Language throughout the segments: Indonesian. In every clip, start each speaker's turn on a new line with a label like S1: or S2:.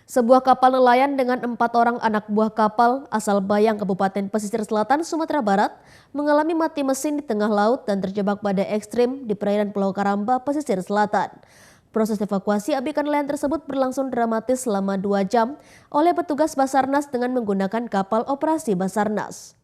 S1: Sebuah kapal nelayan dengan 4 orang anak buah kapal asal Bayang, Kabupaten Pesisir Selatan, Sumatera Barat mengalami mati mesin di tengah laut dan terjebak badai ekstrim di perairan Pulau Karamba, Pesisir Selatan. Proses evakuasi abk nelayan tersebut berlangsung dramatis selama 2 jam oleh petugas Basarnas dengan menggunakan kapal operasi Basarnas.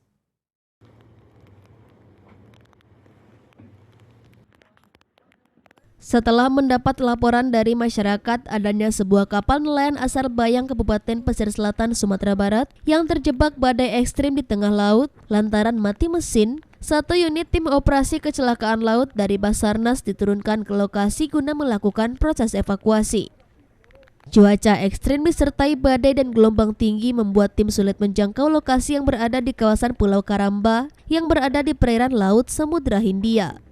S1: Setelah mendapat laporan dari masyarakat adanya sebuah kapal nelayan asal Bayang, Kabupaten Pesisir Selatan, Sumatera Barat yang terjebak badai ekstrim di tengah laut lantaran mati mesin, satu unit tim operasi kecelakaan laut dari Basarnas diturunkan ke lokasi guna melakukan proses evakuasi. Cuaca ekstrim disertai badai dan gelombang tinggi membuat tim sulit menjangkau lokasi yang berada di kawasan Pulau Karamba yang berada di perairan Laut Samudra Hindia.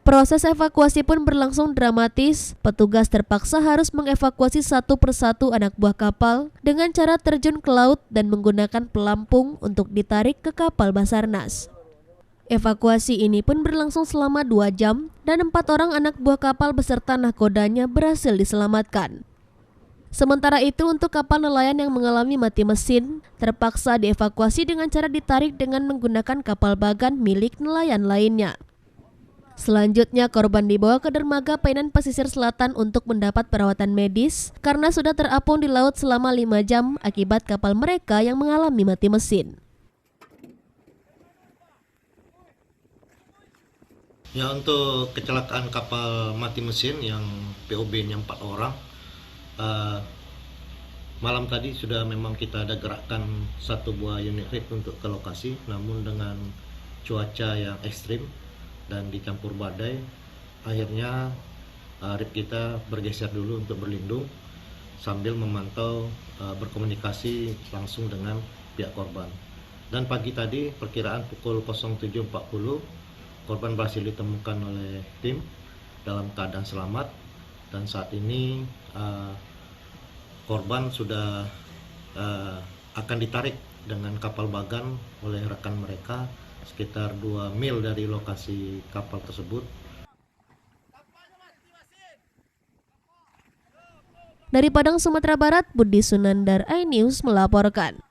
S1: Proses evakuasi pun berlangsung dramatis. Petugas terpaksa harus mengevakuasi satu persatu anak buah kapal dengan cara terjun ke laut dan menggunakan pelampung untuk ditarik ke kapal Basarnas. Evakuasi ini pun berlangsung selama 2 jam dan 4 orang anak buah kapal beserta nahkodanya berhasil diselamatkan. Sementara itu untuk kapal nelayan yang mengalami mati mesin terpaksa dievakuasi dengan cara ditarik dengan menggunakan kapal bagan milik nelayan lainnya. Selanjutnya korban dibawa ke dermaga Painan Pesisir Selatan untuk mendapat perawatan medis karena sudah terapung di laut selama 5 jam akibat kapal mereka yang mengalami mati mesin.
S2: Ya, untuk kecelakaan kapal mati mesin yang POB-nya 4 orang, malam tadi sudah memang kita ada gerakkan satu buah unit rig untuk ke lokasi, namun dengan cuaca yang ekstrim dan dicampur badai, akhirnya rig kita bergeser dulu untuk berlindung sambil memantau berkomunikasi langsung dengan pihak korban. Dan pagi tadi perkiraan pukul 07.40 korban berhasil ditemukan oleh tim dalam keadaan selamat, dan saat ini korban sudah akan ditarik dengan kapal bagan oleh rekan mereka sekitar 2 mil dari lokasi kapal tersebut.
S1: Dari Padang, Sumatera Barat, Budi Sunandar, iNews melaporkan.